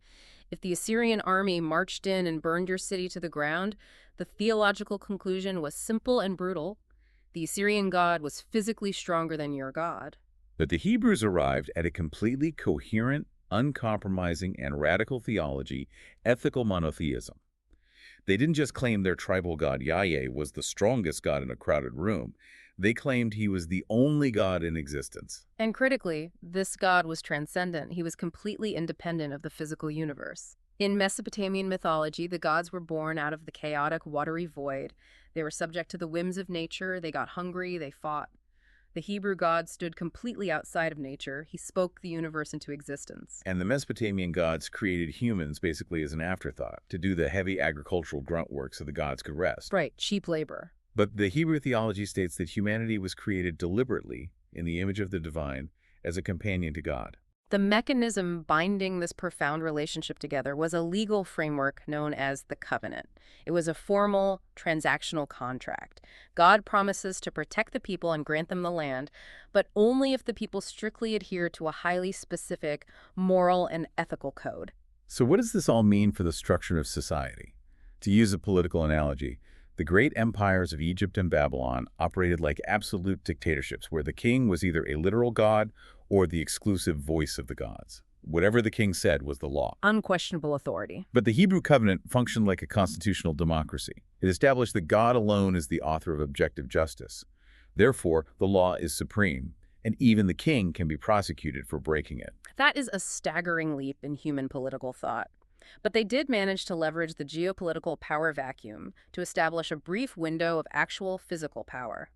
[SPEAKER 2] If the Assyrian army marched in and burned your city to the ground, the theological conclusion was simple and brutal. The Assyrian god was physically stronger than your god.
[SPEAKER 1] But the Hebrews arrived at a completely coherent, uncompromising, and radical theology, ethical monotheism. They didn't just claim their tribal god Yahweh was the strongest god in a crowded room. They claimed he was the only god in existence.
[SPEAKER 2] And critically, this god was transcendent. He was completely independent of the physical universe. In Mesopotamian mythology, the gods were born out of the chaotic, watery void. They were subject to the whims of nature. They got hungry. They fought. The Hebrew god stood completely outside of nature. He spoke the universe into existence.
[SPEAKER 1] And the Mesopotamian gods created humans basically as an afterthought, to do the heavy agricultural grunt work so the gods could rest.
[SPEAKER 2] Right, cheap labor.
[SPEAKER 1] But the Hebrew theology states that humanity was created deliberately in the image of the divine as a companion to God.
[SPEAKER 2] The mechanism binding this profound relationship together was a legal framework known as the covenant. It was a formal, transactional contract. God promises to protect the people and grant them the land, but only if the people strictly adhere to a highly specific moral and ethical code.
[SPEAKER 1] So what does this all mean for the structure of society? To use a political analogy, the great empires of Egypt and Babylon operated like absolute dictatorships where the king was either a literal god or the exclusive voice of the gods. Whatever the king said was the law.
[SPEAKER 2] Unquestionable authority.
[SPEAKER 1] But the Hebrew covenant functioned like a constitutional democracy. It established that God alone is the author of objective justice. Therefore, the law is supreme, and even the king can be prosecuted for breaking it.
[SPEAKER 2] That is a staggering leap in human political thought. But they did manage to leverage the geopolitical power vacuum to establish a brief window of actual physical power.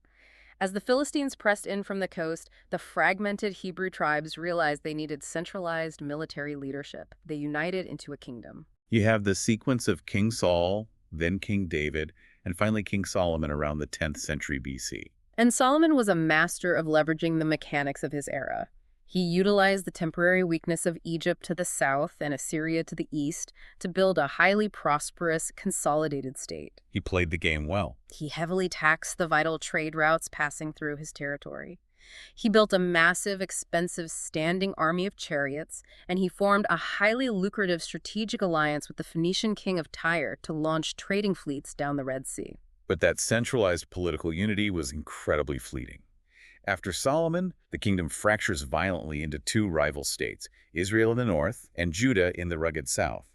[SPEAKER 2] As the Philistines pressed in from the coast, the fragmented Hebrew tribes realized they needed centralized military leadership. They united into a kingdom.
[SPEAKER 1] You have the sequence of King Saul, then King David, and finally King Solomon around the 10th century BC.
[SPEAKER 2] And Solomon was a master of leveraging the mechanics of his era. He utilized the temporary weakness of Egypt to the south and Assyria to the east to build a highly prosperous, consolidated state.
[SPEAKER 1] He played the game well.
[SPEAKER 2] He heavily taxed the vital trade routes passing through his territory. He built a massive, expensive standing army of chariots, and he formed a highly lucrative strategic alliance with the Phoenician king of Tyre to launch trading fleets down the Red Sea.
[SPEAKER 1] But that centralized political unity was incredibly fleeting. After Solomon, the kingdom fractures violently into two rival states, Israel in the north and Judah in the rugged south.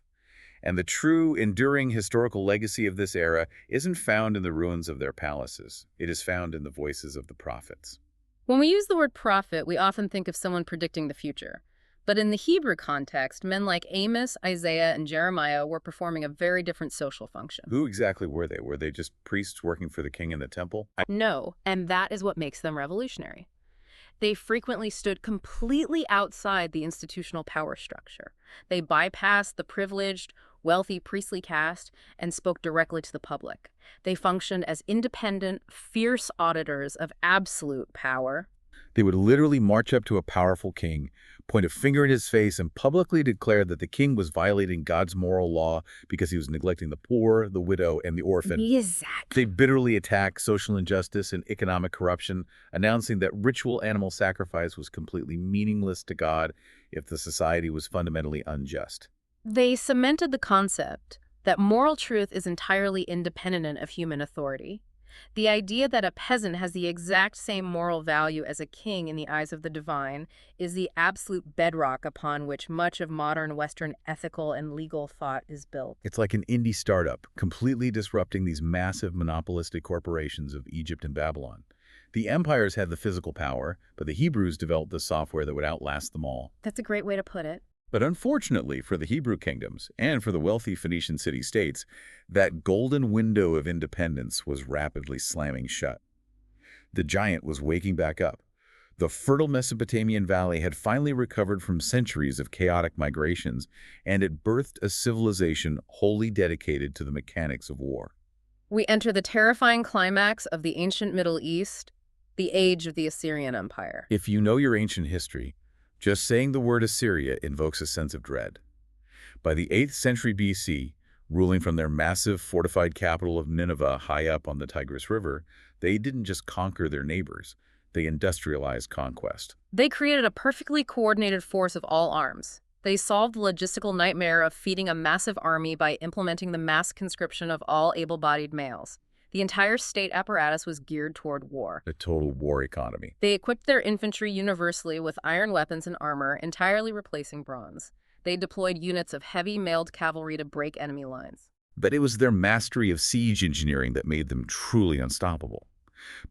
[SPEAKER 1] And the true, enduring historical legacy of this era isn't found in the ruins of their palaces. It is found in the voices of the prophets.
[SPEAKER 2] When we use the word prophet, we often think of someone predicting the future. But in the Hebrew context, men like Amos, Isaiah, and Jeremiah were performing a very different social function.
[SPEAKER 1] Who exactly were they? Were they just priests working for the king in the temple?
[SPEAKER 2] No, and that is what makes them revolutionary. They frequently stood completely outside the institutional power structure. They bypassed the privileged, wealthy priestly caste and spoke directly to the public. They functioned as independent, fierce auditors of absolute power.
[SPEAKER 1] They would literally march up to a powerful king, point a finger in his face, and publicly declare that the king was violating God's moral law because he was neglecting the poor, the widow, and the orphan.
[SPEAKER 2] Exactly.
[SPEAKER 1] They bitterly attacked social injustice and economic corruption, announcing that ritual animal sacrifice was completely meaningless to God if the society was fundamentally unjust.
[SPEAKER 2] They cemented the concept that moral truth is entirely independent of human authority. The idea that a peasant has the exact same moral value as a king in the eyes of the divine is the absolute bedrock upon which much of modern Western ethical and legal thought is built.
[SPEAKER 1] It's like an indie startup, completely disrupting these massive monopolistic corporations of Egypt and Babylon. The empires had the physical power, but the Hebrews developed the software that would outlast them all.
[SPEAKER 2] That's a great way to put it.
[SPEAKER 1] But unfortunately for the Hebrew kingdoms and for the wealthy Phoenician city-states, that golden window of independence was rapidly slamming shut. The giant was waking back up. The fertile Mesopotamian valley had finally recovered from centuries of chaotic migrations, and it birthed a civilization wholly dedicated to the mechanics of war.
[SPEAKER 2] We enter the terrifying climax of the ancient Middle East, the age of the Assyrian Empire.
[SPEAKER 1] If you know your ancient history, just saying the word Assyria invokes a sense of dread. By the 8th century BC, ruling from their massive fortified capital of Nineveh high up on the Tigris River, they didn't just conquer their neighbors, they industrialized conquest.
[SPEAKER 2] They created a perfectly coordinated force of all arms. They solved the logistical nightmare of feeding a massive army by implementing the mass conscription of all able-bodied males. The entire state apparatus was geared toward war.
[SPEAKER 1] A total war economy.
[SPEAKER 2] They equipped their infantry universally with iron weapons and armor, entirely replacing bronze. They deployed units of heavy mailed cavalry to break enemy lines.
[SPEAKER 1] But it was their mastery of siege engineering that made them truly unstoppable.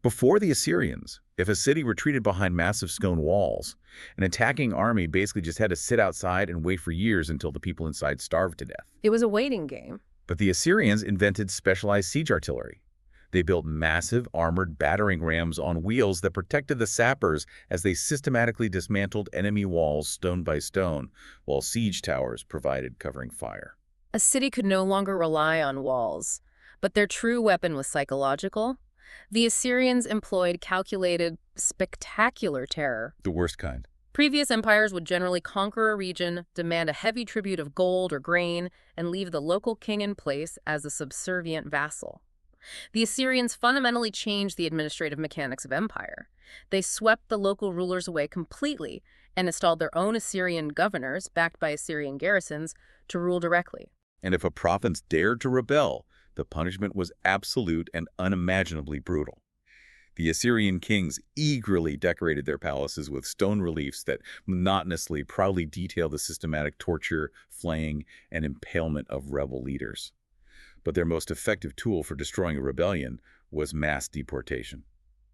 [SPEAKER 1] Before the Assyrians, if a city retreated behind massive stone walls, an attacking army basically just had to sit outside and wait for years until the people inside starved to death.
[SPEAKER 2] It was a waiting game.
[SPEAKER 1] But the Assyrians invented specialized siege artillery. They built massive armored battering rams on wheels that protected the sappers as they systematically dismantled enemy walls stone by stone, while siege towers provided covering fire.
[SPEAKER 2] A city could no longer rely on walls, but their true weapon was psychological. The Assyrians employed calculated, spectacular terror.
[SPEAKER 1] The worst kind.
[SPEAKER 2] Previous empires would generally conquer a region, demand a heavy tribute of gold or grain, and leave the local king in place as a subservient vassal. The Assyrians fundamentally changed the administrative mechanics of empire. They swept the local rulers away completely and installed their own Assyrian governors, backed by Assyrian garrisons, to rule directly.
[SPEAKER 1] And if a province dared to rebel, the punishment was absolute and unimaginably brutal. The Assyrian kings eagerly decorated their palaces with stone reliefs that monotonously, proudly detail the systematic torture, flaying, and impalement of rebel leaders. But their most effective tool for destroying a rebellion was mass deportation.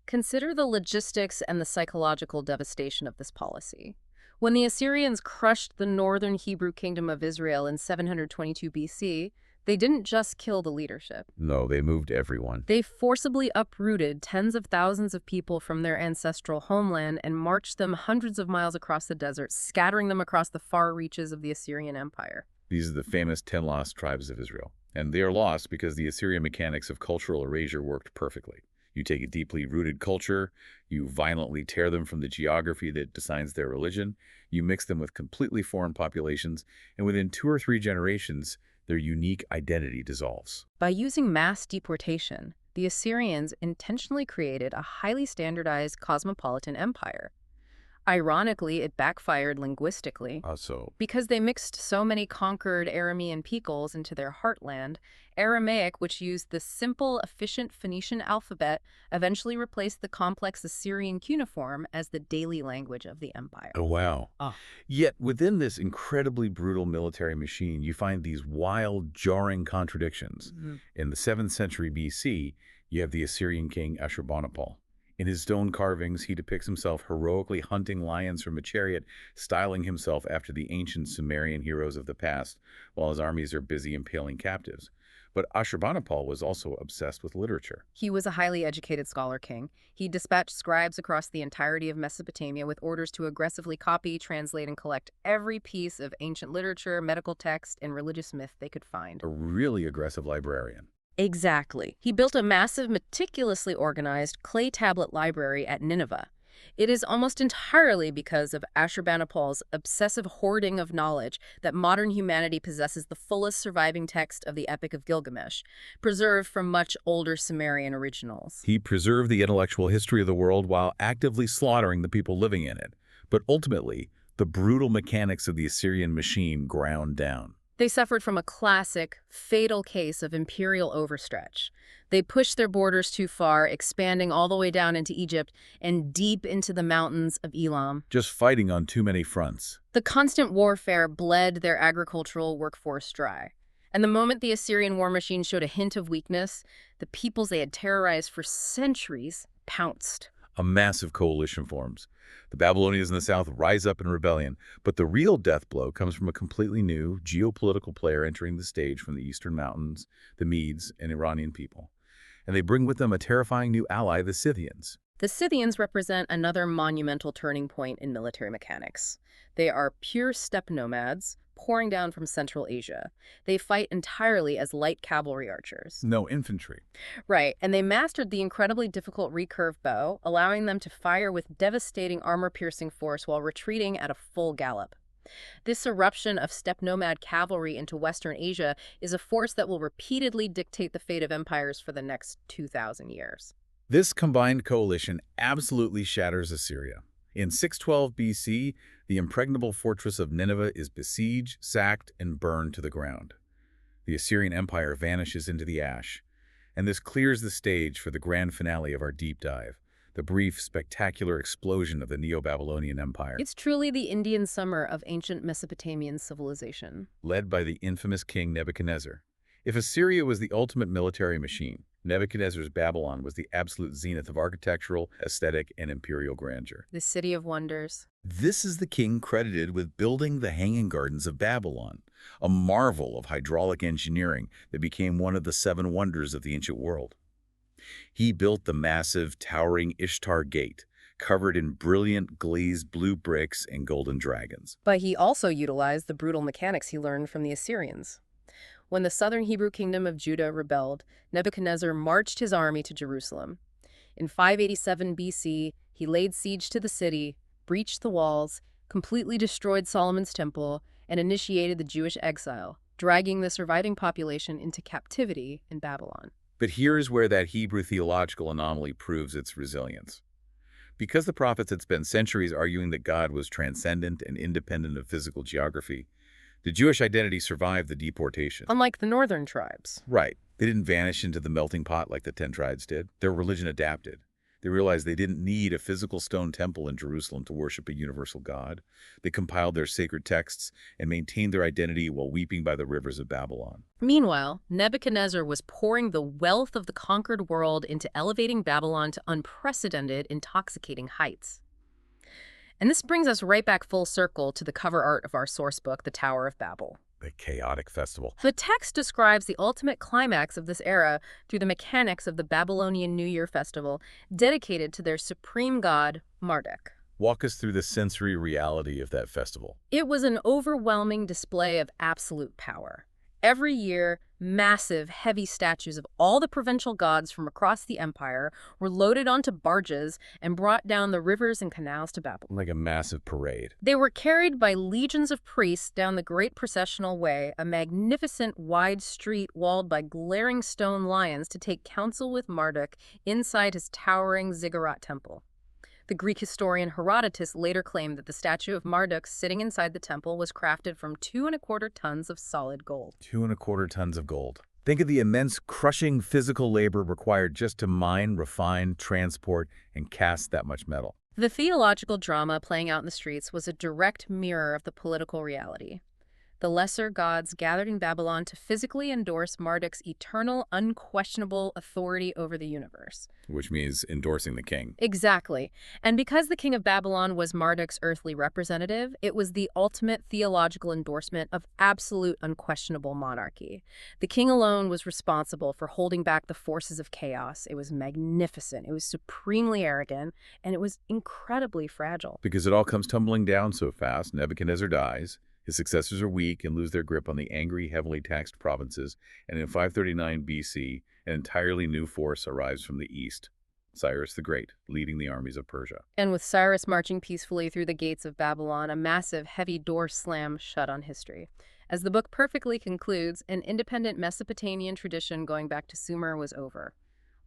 [SPEAKER 2] Consider the logistics and the psychological devastation of this policy. When the Assyrians crushed the northern Hebrew kingdom of Israel in 722 BC, they didn't just kill the leadership.
[SPEAKER 1] No, they moved everyone.
[SPEAKER 2] They forcibly uprooted tens of thousands of people from their ancestral homeland and marched them hundreds of miles across the desert, scattering them across the far reaches of the Assyrian Empire.
[SPEAKER 1] These are the famous 10 lost tribes of Israel. And they are lost because the Assyrian mechanics of cultural erasure worked perfectly. You take a deeply rooted culture, you violently tear them from the geography that defines their religion, you mix them with completely foreign populations, and within 2 or 3 generations, their unique identity dissolves.
[SPEAKER 2] By using mass deportation, the Assyrians intentionally created a highly standardized cosmopolitan empire. Ironically, it backfired linguistically. Because they mixed so many conquered Aramean peoples into their heartland, Aramaic, which used the simple, efficient Phoenician alphabet, eventually replaced the complex Assyrian cuneiform as the daily language of the empire.
[SPEAKER 1] Oh, wow. Yet within this incredibly brutal military machine, you find these wild, jarring contradictions. In the 7th century BC, you have the Assyrian king Ashurbanipal. In his stone carvings, he depicts himself heroically hunting lions from a chariot, styling himself after the ancient Sumerian heroes of the past, while his armies are busy impaling captives. But Ashurbanipal was also obsessed with literature.
[SPEAKER 2] He was a highly educated scholar king. He dispatched scribes across the entirety of Mesopotamia with orders to aggressively copy, translate, and collect every piece of ancient literature, medical text, and religious myth they could find.
[SPEAKER 1] A really aggressive librarian.
[SPEAKER 2] Exactly. He built a massive, meticulously organized clay tablet library at Nineveh. It is almost entirely because of Ashurbanipal's obsessive hoarding of knowledge that modern humanity possesses the fullest surviving text of the Epic of Gilgamesh, preserved from much older Sumerian originals.
[SPEAKER 1] He preserved the intellectual history of the world while actively slaughtering the people living in it. But ultimately, the brutal mechanics of the Assyrian machine ground down.
[SPEAKER 2] They suffered from a classic, fatal case of imperial overstretch. They pushed their borders too far, expanding all the way down into Egypt and deep into the mountains of Elam.
[SPEAKER 1] Just fighting on too many fronts.
[SPEAKER 2] The constant warfare bled their agricultural workforce dry. And the moment the Assyrian war machine showed a hint of weakness, the peoples they had terrorized for centuries pounced.
[SPEAKER 1] A massive coalition forms. The Babylonians in the south rise up in rebellion, but the real death blow comes from a completely new geopolitical player entering the stage from the eastern mountains, the Medes and Iranian people. And they bring with them a terrifying new ally, the Scythians.
[SPEAKER 2] The Scythians represent another monumental turning point in military mechanics. They are pure steppe nomads, pouring down from Central Asia. They fight entirely as light cavalry archers.
[SPEAKER 1] No infantry.
[SPEAKER 2] Right, and they mastered the incredibly difficult recurve bow, allowing them to fire with devastating armor-piercing force while retreating at a full gallop. This eruption of steppe nomad cavalry into Western Asia is a force that will repeatedly dictate the fate of empires for the next 2,000 years.
[SPEAKER 1] This combined coalition absolutely shatters Assyria. In 612 BC, the impregnable fortress of Nineveh is besieged, sacked, and burned to the ground. The Assyrian Empire vanishes into the ash, and this clears the stage for the grand finale of our deep dive, the brief, spectacular explosion of the Neo-Babylonian Empire.
[SPEAKER 2] It's truly the Indian summer of ancient Mesopotamian civilization.
[SPEAKER 1] Led by the infamous king Nebuchadnezzar. If Assyria was the ultimate military machine, Nebuchadnezzar's Babylon was the absolute zenith of architectural, aesthetic, and imperial grandeur.
[SPEAKER 2] The city of wonders.
[SPEAKER 1] This is the king credited with building the Hanging Gardens of Babylon, a marvel of hydraulic engineering that became one of the seven wonders of the ancient world. He built the massive, towering Ishtar Gate, covered in brilliant glazed blue bricks and golden dragons.
[SPEAKER 2] But he also utilized the brutal mechanics he learned from the Assyrians. When the southern Hebrew kingdom of Judah rebelled, Nebuchadnezzar marched his army to Jerusalem. In 587 BC, he laid siege to the city, breached the walls, completely destroyed Solomon's temple, and initiated the Jewish exile, dragging the surviving population into captivity in Babylon.
[SPEAKER 1] But here's where that Hebrew theological anomaly proves its resilience. Because the prophets had spent centuries arguing that God was transcendent and independent of physical geography, the Jewish identity survived the deportation.
[SPEAKER 2] Unlike the northern tribes.
[SPEAKER 1] Right. They didn't vanish into the melting pot like the 10 tribes did. Their religion adapted. They realized they didn't need a physical stone temple in Jerusalem to worship a universal God. They compiled their sacred texts and maintained their identity while weeping by the rivers of Babylon.
[SPEAKER 2] Meanwhile, Nebuchadnezzar was pouring the wealth of the conquered world into elevating Babylon to unprecedented, intoxicating heights. And this brings us right back full circle to the cover art of our source book, The Tower of Babel.
[SPEAKER 1] The chaotic festival.
[SPEAKER 2] The text describes the ultimate climax of this era through the mechanics of the Babylonian New Year festival, dedicated to their supreme god, Marduk.
[SPEAKER 1] Walk us through the sensory reality of that festival.
[SPEAKER 2] It was an overwhelming display of absolute power. Every year, massive, heavy statues of all the provincial gods from across the empire were loaded onto barges and brought down the rivers and canals to Babylon.
[SPEAKER 1] Like a massive parade.
[SPEAKER 2] They were carried by legions of priests down the great processional way, a magnificent wide street walled by glaring stone lions to take counsel with Marduk inside his towering ziggurat temple. The Greek historian Herodotus later claimed that the statue of Marduk sitting inside the temple was crafted from 2¼ tons of solid gold.
[SPEAKER 1] 2¼ tons of gold. Think of the immense, crushing physical labor required just to mine, refine, transport, and cast that much metal.
[SPEAKER 2] The theological drama playing out in the streets was a direct mirror of the political reality. The lesser gods gathered in Babylon to physically endorse Marduk's eternal, unquestionable authority over the universe.
[SPEAKER 1] Which means endorsing the king.
[SPEAKER 2] Exactly. And because the king of Babylon was Marduk's earthly representative, it was the ultimate theological endorsement of absolute, unquestionable monarchy. The king alone was responsible for holding back the forces of chaos. It was magnificent, it was supremely arrogant, and it was incredibly fragile.
[SPEAKER 1] Because it all comes tumbling down so fast, Nebuchadnezzar dies. His successors are weak and lose their grip on the angry, heavily taxed provinces, and in 539 BC, an entirely new force arrives from the east, Cyrus the Great, leading the armies of Persia.
[SPEAKER 2] And with Cyrus marching peacefully through the gates of Babylon, a massive, heavy door slammed shut on history. As the book perfectly concludes, an independent Mesopotamian tradition going back to Sumer was over.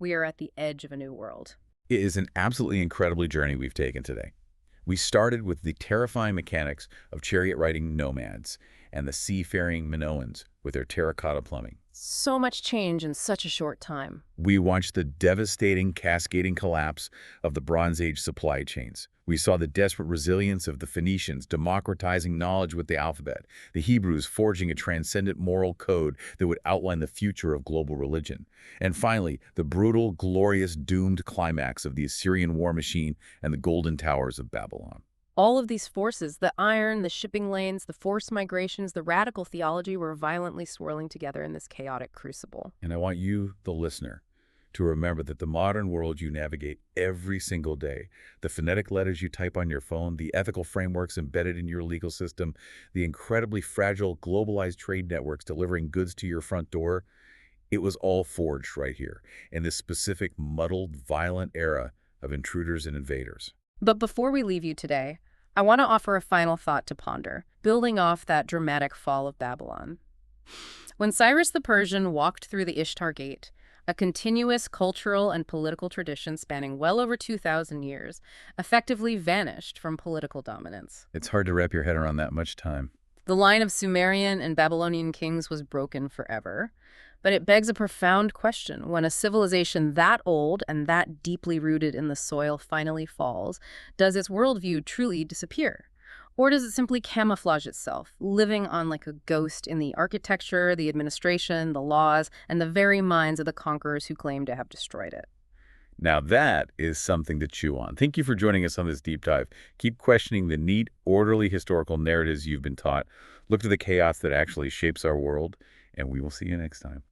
[SPEAKER 2] We are at the edge of a new world.
[SPEAKER 1] It is an absolutely incredible journey we've taken today. We started with the terrifying mechanics of chariot-riding nomads, and the seafaring Minoans with their terracotta plumbing.
[SPEAKER 2] So much change in such a short time.
[SPEAKER 1] We watched the devastating cascading collapse of the Bronze Age supply chains. We saw the desperate resilience of the Phoenicians democratizing knowledge with the alphabet, the Hebrews forging a transcendent moral code that would outline the future of global religion. And finally, the brutal, glorious, doomed climax of the Assyrian war machine and the golden towers of Babylon.
[SPEAKER 2] All of these forces, the iron, the shipping lanes, the forced migrations, the radical theology, were violently swirling together in this chaotic crucible.
[SPEAKER 1] And I want you, the listener, to remember that the modern world you navigate every single day, the phonetic letters you type on your phone, the ethical frameworks embedded in your legal system, the incredibly fragile globalized trade networks delivering goods to your front door, it was all forged right here in this specific muddled, violent era of intruders and invaders.
[SPEAKER 2] But before we leave you today, I want to offer a final thought to ponder, building off that dramatic fall of Babylon. When Cyrus the Persian walked through the Ishtar Gate, a continuous cultural and political tradition spanning well over 2,000 years effectively vanished from political dominance.
[SPEAKER 1] It's hard to wrap your head around that much time.
[SPEAKER 2] The line of Sumerian and Babylonian kings was broken forever. But it begs a profound question. When a civilization that old and that deeply rooted in the soil finally falls, does its worldview truly disappear? Or does it simply camouflage itself, living on like a ghost in the architecture, the administration, the laws, and the very minds of the conquerors who claim to have destroyed it?
[SPEAKER 1] Now that is something to chew on. Thank you for joining us on this deep dive. Keep questioning the neat, orderly historical narratives you've been taught. Look to the chaos that actually shapes our world, and we will see you next time.